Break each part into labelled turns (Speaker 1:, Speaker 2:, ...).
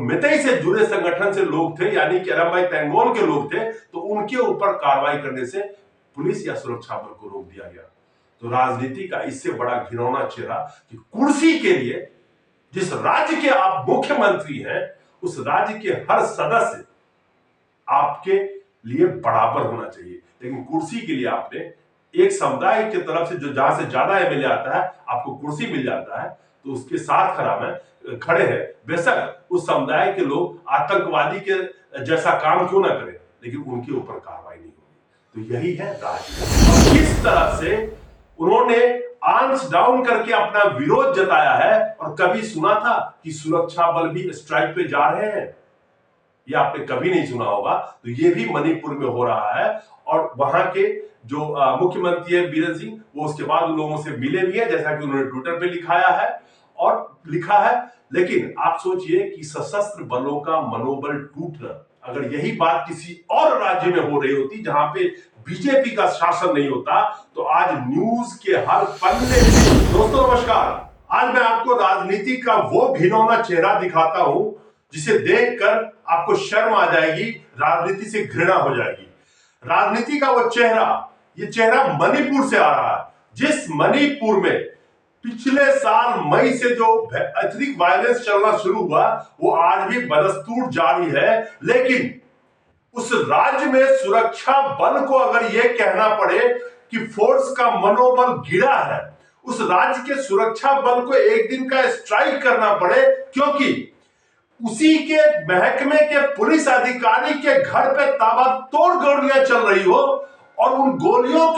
Speaker 1: मितई से जुड़े संगठन से लोग थे, यानी कि अरमबाई तेंगोल के लोग थे, तो उनके ऊपर कार्रवाई करने से पुलिस या सुरक्षा बल को रोक दिया गया। तो राजनीति का इससे बड़ा घिनौना चेहरा कि कुर्सी के लिए जिस राज्य के आप मुख्यमंत्री हैं, उस राज्य के हर सदस्य आपके लिए बराबर होना चाहिए, लेकिन कुर्सी के लिए आपने एक समुदाय की तरफ से जो जहां से ज्यादा एमएलए आता है आपको कुर्सी मिल जाता है, तो उसके साथ खड़े हैं। बेशक उस समुदाय के लोग आतंकवादी के जैसा काम क्यों ना करें, लेकिन उनके ऊपर कार्रवाई नहीं होगी। तो यही है राजनीति। किस तरह से उन्होंने आर्म्स डाउन करके अपना विरोध जताया है, और कभी सुना था कि सुरक्षा बल भी स्ट्राइक पे जा रहे हैं? ये आपने कभी नहीं सुना होगा। तो ये भी मणिपुर में हो रहा है, और वहां के जो मुख्यमंत्री है बीरेन सिंह, वो उसके बाद उन लोगों से मिले भी है, जैसा कि उन्होंने ट्विटर पे लिखाया है और लिखा है। लेकिन आप सोचिए कि सशस्त्र बलों का मनोबल टूटना, अगर यही बात किसी और राज्य में हो रही होती जहां पे बीजेपी का शासन नहीं होता, तो आज न्यूज के हर पन्ने। दोस्तों नमस्कार, आज मैं आपको राजनीति का वो घिनौना चेहरा दिखाता हूं जिसे देखकर आपको शर्म आ जाएगी, राजनीति से घृणा हो जाएगी। राजनीति का वो चेहरा, ये चेहरा मणिपुर से आ रहा है, जिस मणिपुर में पिछले साल मई से जो अत्यधिक वायलेंस चलना शुरू हुआ, वो आज भी बदस्तूर जारी है। लेकिन उस राज्य में सुरक्षा बल को अगर यह कहना पड़े कि फोर्स का मनोबल गिरा है, उस राज्य के सुरक्षा बल को एक दिन का स्ट्राइक करना पड़े, क्योंकि उसी के महकमे के पुलिस अधिकारी के घर पे ताबड़तोड़ गोलियां चल रही हो, और उन गोलियों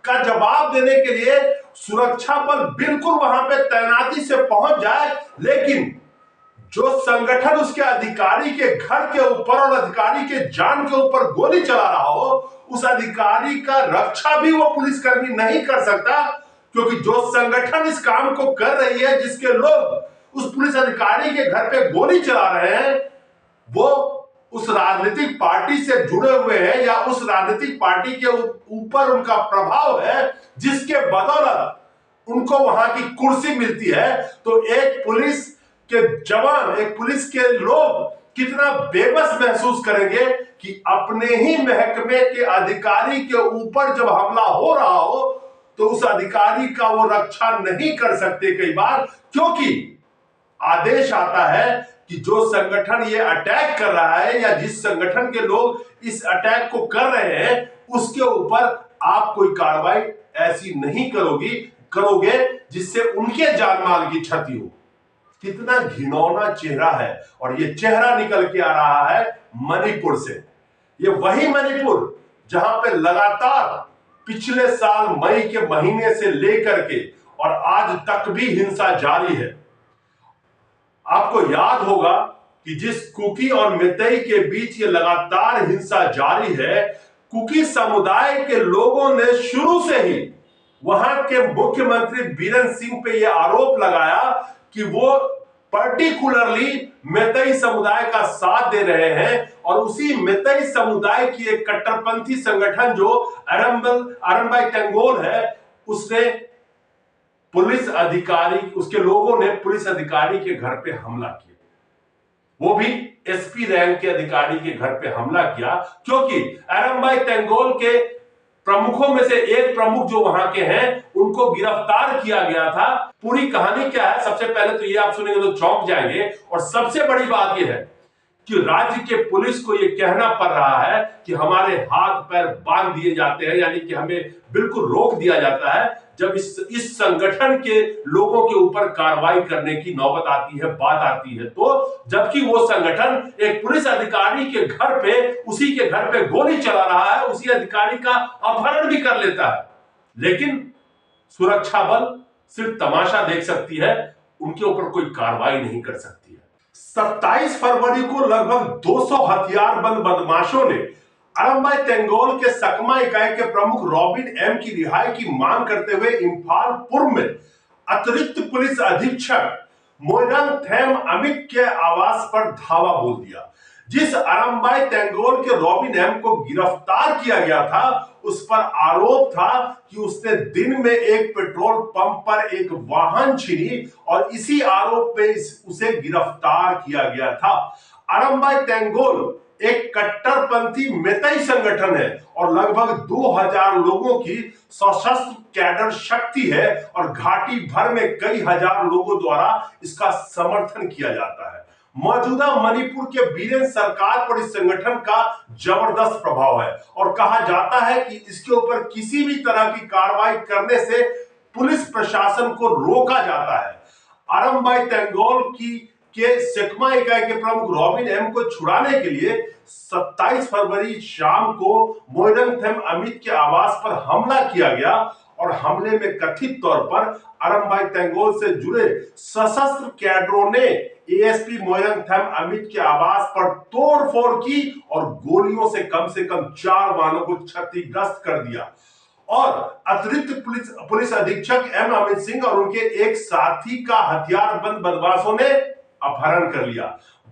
Speaker 1: का जवाब देने के लिए सुरक्षा बल बिल्कुल वहां पे तैनाती से पहुंच जाए, लेकिन जो संगठन उसके अधिकारी के घर के ऊपर और अधिकारी के जान के ऊपर गोली चला रहा हो, उस अधिकारी का रक्षा भी वो पुलिसकर्मी नहीं कर सकता, क्योंकि जो संगठन इस काम को कर रही है, जिसके लोग उस पुलिस अधिकारी के घर पे गोली चला रहे हैं, वो उस राजनीतिक पार्टी से जुड़े हुए हैं, या उस राजनीतिक पार्टी के ऊपर उनका प्रभाव है, जिसके बदौलत उनको वहां की कुर्सी मिलती है। तो एक पुलिस के जवान, एक पुलिस के लोग कितना बेबस महसूस करेंगे कि अपने ही महकमे के अधिकारी के ऊपर जब हमला हो रहा हो, तो उस अधिकारी का वो रक्षा नहीं कर सकते कई बार, क्योंकि आदेश आता है कि जो संगठन ये अटैक कर रहा है, या जिस संगठन के लोग इस अटैक को कर रहे हैं, उसके ऊपर आप कोई कार्रवाई ऐसी नहीं करोगे जिससे उनके जान माल की क्षति हो। कितना घिनौना चेहरा है, और ये चेहरा निकल के आ रहा है मणिपुर से। ये वही मणिपुर जहां पे लगातार पिछले साल मई के महीने से लेकर के और आज तक भी हिंसा जारी है। आपको याद होगा कि जिस कुकी और मितई के बीच ये लगातार हिंसा जारी है, कुकी समुदाय के लोगों ने शुरू से ही वहां के मुख्यमंत्री बीरेन सिंह पे यह आरोप लगाया कि वो पर्टिकुलरली मितई समुदाय का साथ दे रहे हैं, और उसी मितई समुदाय की एक कट्टरपंथी संगठन जो अरमबाई तेंगोल है, उसने पुलिस अधिकारी, उसके लोगों ने पुलिस अधिकारी के घर पे हमला किया, वो भी एसपी रैंक के अधिकारी के घर पे हमला किया, क्योंकि अरमबाई तेंगोल के प्रमुखों में से एक प्रमुख जो वहां के हैं, उनको गिरफ्तार किया गया था। पूरी कहानी क्या है, सबसे पहले तो ये आप सुनेंगे तो चौंक जाएंगे, और सबसे बड़ी बात यह है कि राज्य के पुलिस को यह कहना पड़ रहा है कि हमारे हाथ पैर बांध दिए जाते हैं, यानी कि हमें बिल्कुल रोक दिया जाता है जब इस संगठन के लोगों के ऊपर कार्रवाई करने की नौबत आती है, बात आती है। तो जबकि वो संगठन एक पुलिस अधिकारी के घर पे, उसी के घर पे गोली चला रहा है, उसी अधिकारी का अपहरण भी कर लेता है, लेकिन सुरक्षा बल सिर्फ तमाशा देख सकती है, उनके ऊपर कोई कार्रवाई नहीं कर सकती है। 27 फरवरी को लगभग 200 हथियारबंद बदमाशों ने अरमबाई तेंगोल के सकमा इकाई के प्रमुख रॉबिन एम की रिहाई की मांग करते हुए इम्फाल पूर्व में अतिरिक्त पुलिस अधीक्षक मोइरांग थेम अमित के आवास पर धावा बोल दिया। जिस अरमबाई तेंगोल के रॉबिन एम को गिरफ्तार किया गया था, उस पर आरोप था कि उसने दिन में एक पेट्रोल पंप पर एक वाहन छीनी और इसी आरोप में उसे गिरफ्तार किया गया था। अरमबाई तेंगोल एक कट्टरपंथी मेतई संगठन है और लगभग 2000 लोगों की सशस्त्र कैडर शक्ति है और घाटी भर में कई हजार लोगों द्वारा इसका समर्थन किया जाता है। मौजूदा मणिपुर के बीरेन सरकार पर इस संगठन का जबरदस्त प्रभाव है और कहा जाता है कि इसके ऊपर किसी भी तरह की कार्रवाई करने से पुलिस प्रशासन को रोका जाता है। अरमबाई तेंगोल के सेकमा इकाई के प्रमुख रॉबिन एम को छुड़ाने के लिए 27 फरवरी शाम को मोइरंगथेम अमित के आवास पर हमला किया गया और हमले में कथित तौर पर अरमबाई तेंगोल से जुड़े सशस्त्र कैडरों ने एएसपी मोइरंगथेम अमित के आवास पर तोड़फोड़ की और गोलियों से कम 4 वाहनों को क्षतिग्रस्त कर दिया और अतिरिक्त पुलिस अधीक्षक एम अमित सिंह और उनके एक साथी का हथियारबंद बदमाशों ने अपहरण कर लिया।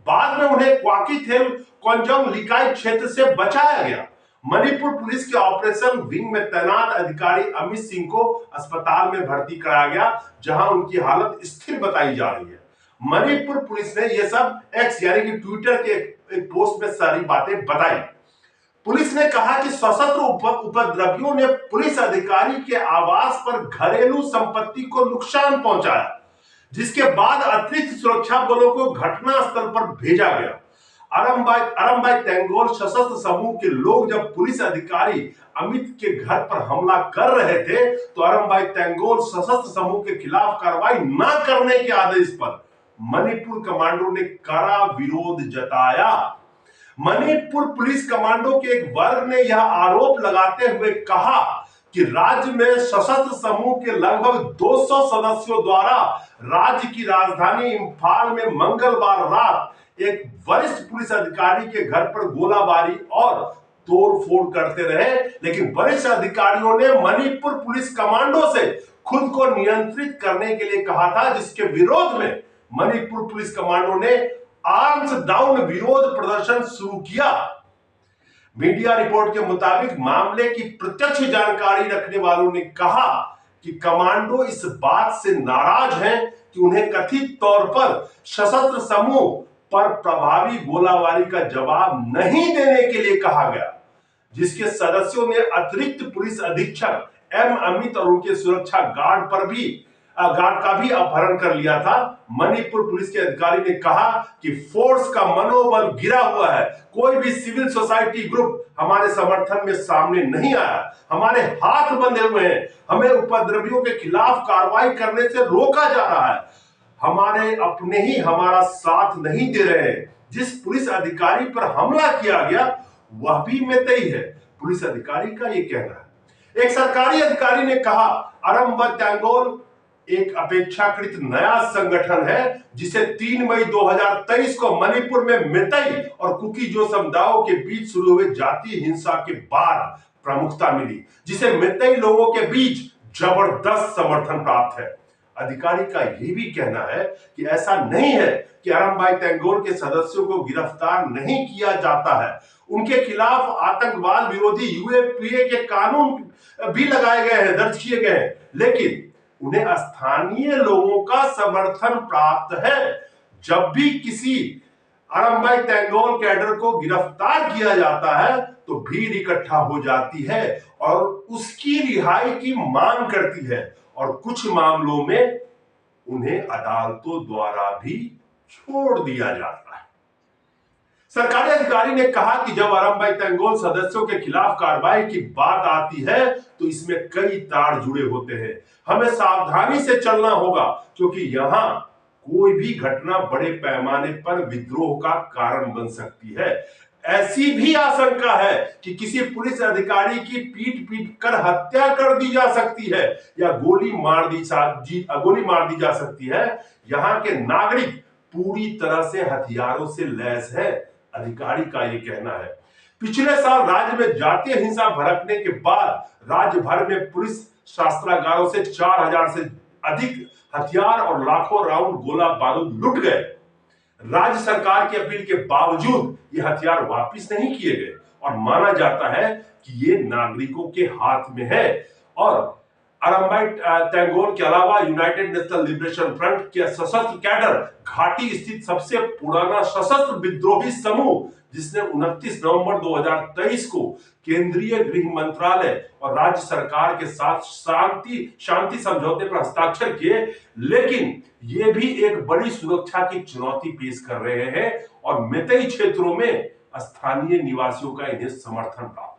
Speaker 1: बाद में उन्हें क्वाकीथेल कोंजोंग लिकाई क्षेत्र से बचाया गया। मणिपुर पुलिस के ऑपरेशन विंग में तैनात अधिकारी अमित सिंह को अस्पताल में भर्ती कराया गया, जहां उनकी हालत स्थिर बताई जा रही है। मणिपुर पुलिस ने यह सब एक्स यानी कि ट्विटर के एक पोस्ट में सारी बातें बताई। पुलिस ने कहा कि सशस्त्र उपद्रवियों ने पुलिस अधिकारी के आवास पर घरेलू संपत्ति को नुकसान पहुंचाया, जिसके बाद अतिरिक्त सुरक्षा बलों को घटनास्थल पर भेजा गया। अरमबाई तेंगोल सशस्त्र समूह के लोग जब पुलिस अधिकारी अमित के घर पर हमला कर रहे थे तो अरमबाई तेंगोल सशस्त्र समूह के खिलाफ कार्रवाई न करने के आदेश पर मणिपुर कमांडो ने कड़ा विरोध जताया। मणिपुर पुलिस कमांडो के एक वर्ग ने यह आरोप लगाते हुए कहा कि राज्य में सशस्त्र समूह के लगभग 200 सदस्यों द्वारा राज्य की राजधानी इंफाल में मंगलवार रात एक वरिष्ठ पुलिस अधिकारी के घर पर गोलाबारी और तोड़फोड़ करते रहे, लेकिन वरिष्ठ अधिकारियों ने मणिपुर पुलिस कमांडो से खुद को नियंत्रित करने के लिए कहा था, जिसके विरोध में मणिपुर पुलिस कमांडो ने आर्म्स डाउन विरोध प्रदर्शन शुरू किया। मीडिया रिपोर्ट के मुताबिक मामले की प्रत्यक्ष जानकारी रखने वालों ने कहा कि कमांडो इस बात से नाराज हैं कि उन्हें कथित तौर पर सशस्त्र समूह पर प्रभावी गोलाबारी का जवाब नहीं देने के लिए कहा गया, जिसके सदस्यों ने अतिरिक्त पुलिस अधीक्षक एम अमित और उनके सुरक्षा गार्ड का भी अपहरण कर लिया था। मणिपुर पुलिस के अधिकारी ने कहा कि फोर्स का मनोबल गिरा हुआ है, कोई भी सिविल सोसाइटी ग्रुप हमारे समर्थन में सामने नहीं आया, हमारे हाथ बंधे हुए हैं, हमें उपद्रवियों के खिलाफ कार्रवाई करने से रोका जा रहा है, हमारे अपने ही हमारा साथ नहीं दे रहे हैं। जिस पुलिस अधिकारी पर हमला किया गया वह भी मेतई है, पुलिस अधिकारी का यह कहना है। एक सरकारी अधिकारी ने कहा अरमबाई तेंगोल एक अपेक्षाकृत नया संगठन है, जिसे 3 मई 2023 को मणिपुर में मेतई और कुकी-जो समुदायों के बीच शुरू हुए जातीय हिंसा के बाद प्रमुखता मिली, जिसे मेतई लोगों के बीच जबरदस्त समर्थन प्राप्त है। अधिकारी का यह भी कहना है कि ऐसा नहीं है कि अरमबाई तेंगोल के सदस्यों को गिरफ्तार नहीं किया जाता है, उनके खिलाफ आतंकवाद विरोधी यूएपीए के कानून भी लगाए गए हैं, दर्ज किए गए हैं, लेकिन उन्हें स्थानीय लोगों का समर्थन प्राप्त है। जब भी किसी अरमबाई तेंगोल कैडर को गिरफ्तार किया जाता है तो भीड़ इकट्ठा हो जाती है और उसकी रिहाई की मांग करती है और कुछ मामलों में उन्हें अदालतों द्वारा भी छोड़ दिया जाता है। सरकारी अधिकारी ने कहा कि जब अरमबाई तेंगोल सदस्यों के खिलाफ कार्रवाई की बात आती है तो इसमें कई तार जुड़े होते हैं, हमें सावधानी से चलना होगा क्योंकि यहां कोई भी घटना बड़े पैमाने पर विद्रोह का कारण बन सकती है। ऐसी भी आशंका है कि किसी पुलिस अधिकारी की पीट कर हत्या कर दी जा सकती है या गोली मार दी जा सकती है। यहाँ के नागरिक पूरी तरह से हथियारों से लैस है, अधिकारी का यह कहना है। पिछले साल राज्य में जातीय हिंसा भड़कने के बाद राज्य भर में पुलिस शस्त्रागारों से 4000 से अधिक हथियार और लाखों राउंड गोला बारूद लुट गए। राज्य सरकार की अपील के बावजूद ये हथियार वापस नहीं किए गए और माना जाता है कि ये नागरिकों के हाथ में है। और अरम्बाई टैंगोल के अलावा यूनाइटेड नेशनल लिबरेशन फ्रंट के सशस्त्र कैडर घाटी स्थित सबसे पुराना सशस्त्र विद्रोही समूह, जिसने 29 नवंबर 2023 को केंद्रीय गृह मंत्रालय और राज्य सरकार के साथ शांति समझौते पर हस्ताक्षर किए, लेकिन ये भी एक बड़ी सुरक्षा की चुनौती पेश कर रहे हैं और मेतई क्षेत्रों में स्थानीय निवासियों का इन्हें समर्थन प्राप्त।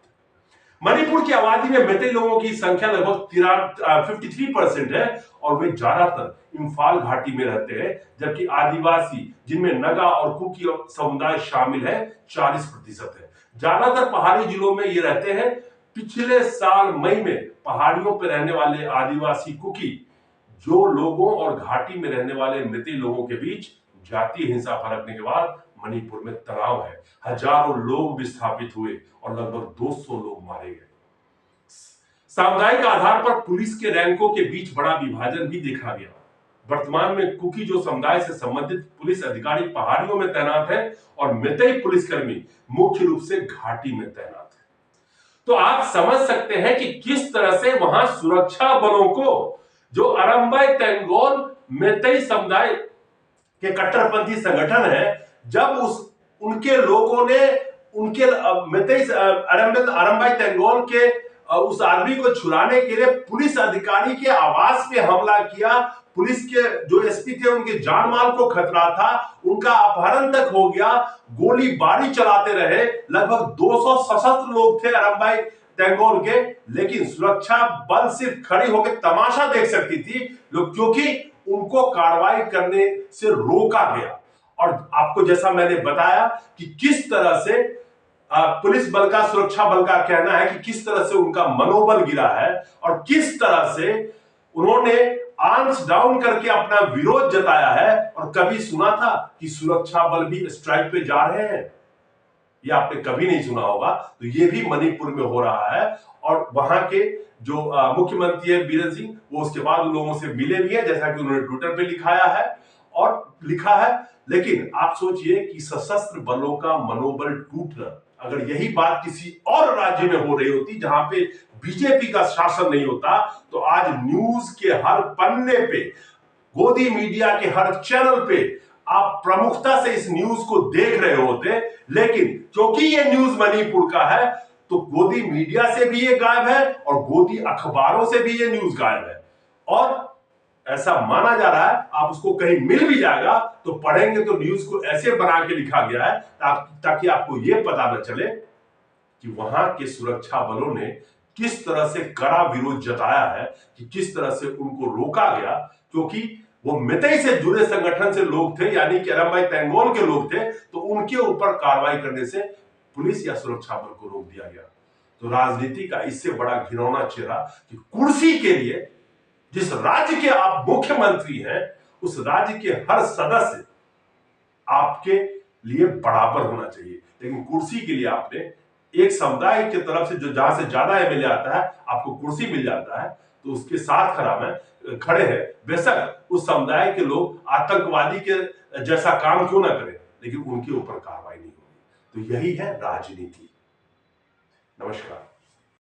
Speaker 1: मणिपुर की आबादी में मेतई लोगों की संख्या लगभग 53% है और वे ज्यादातर इंफाल घाटी में रहते हैं, जबकि आदिवासी, जिनमें नगा और कुकी समुदाय शामिल है, 40% है। ज्यादातर पहाड़ी जिलों में ये रहते हैं। पिछले साल मई में पहाड़ियों पर रहने वाले आदिवासी कुकी जो लोगों और घाटी में रहने वाले मेतई लोगों के बीच जातीय हिंसा भड़कने के बाद मणिपुर में तनाव है। हजारों लोग विस्थापित हुए और लगभग 200 लोग मारे गए। सामुदायिक आधार पर पुलिस के रैंकों के बीच बड़ा विभाजन भी देखा गया। वर्तमान में कुकी जो समुदाय से संबंधित पुलिस अधिकारी पहाड़ियों में तैनात है और मेतई पुलिसकर्मी मुख्य रूप से घाटी में तैनात है। तो आप समझ सकते हैं कि किस तरह से वहां सुरक्षा बलों को, जो अरम्बाई तेंगोल मेतई समुदाय के कट्टरपंथी संगठन है, जब उनके लोगों ने उनके मेतई अरम्बाई तेंगोल के उस आदमी को छुड़ाने के लिए पुलिस अधिकारी के आवास पे हमला किया, पुलिस के जो एसपी थे उनके जान माल को खतरा था, उनका अपहरण तक हो गया, गोलीबारी चलाते रहे। लगभग 200 सशस्त्र लोग थे अरम्बाई तेंगोल के, लेकिन सुरक्षा बल सिर्फ खड़ी होकर तमाशा देख सकती थी, क्योंकि उनको कार्रवाई करने से रोका गया। और आपको जैसा मैंने बताया कि किस तरह से पुलिस बल का, सुरक्षा बल का कहना है कि किस तरह से उनका मनोबल गिरा है और किस तरह से उन्होंने आर्म्स डाउन करके अपना विरोध जताया है। और कभी सुना था कि सुरक्षा बल भी स्ट्राइक पे जा रहे हैं? ये आपने कभी नहीं सुना होगा। तो ये भी मणिपुर में हो रहा है और वहां के जो मुख्यमंत्री है बीरेन सिंह, वो उसके बाद उन लोगों से मिले भी है, जैसा कि उन्होंने ट्विटर पे लिखाया है और लिखा है। लेकिन आप सोचिए कि सशस्त्र बलों का मनोबल टूटना, अगर यही बात किसी और राज्य में हो रही होती जहां पे बीजेपी का शासन नहीं होता, तो आज न्यूज के हर पन्ने पे, गोदी मीडिया के हर चैनल पे आप प्रमुखता से इस न्यूज को देख रहे होते। लेकिन क्योंकि ये न्यूज मणिपुर का है, तो गोदी मीडिया से भी ये गायब है और गोदी अखबारों से भी ये न्यूज गायब है। और ऐसा माना जा रहा है, आप उसको कहीं मिल भी जाएगा तो पढ़ेंगे तो न्यूज को ऐसे बना के लिखा गया है ताकि आपको यह पता न चले कि वहां के सुरक्षा बलों ने किस तरह से कड़ा विरोध जताया है, कि किस तरह से उनको रोका गया, क्योंकि वो मेतई से जुड़े संगठन से लोग थे, यानी कि अरम्बाई तेंगोल के लोग थे, तो उनके ऊपर कार्रवाई करने से पुलिस या सुरक्षा बल को रोक दिया गया। तो राजनीति का इससे बड़ा घिनौना चेहरा कि कुर्सी के लिए जिस राज्य के आप मुख्यमंत्री हैं, उस राज्य के हर सदस्य आपके लिए बराबर होना चाहिए, लेकिन कुर्सी के लिए आपने एक समुदाय की तरफ से, जो जहां से ज्यादा एमएलए आता है, आपको कुर्सी मिल जाता है, तो उसके साथ खड़े हैं। बेशक उस समुदाय के लोग आतंकवादी के जैसा काम क्यों ना करें, लेकिन उनके ऊपर कार्रवाई नहीं होगी। तो यही है राजनीति। नमस्कार।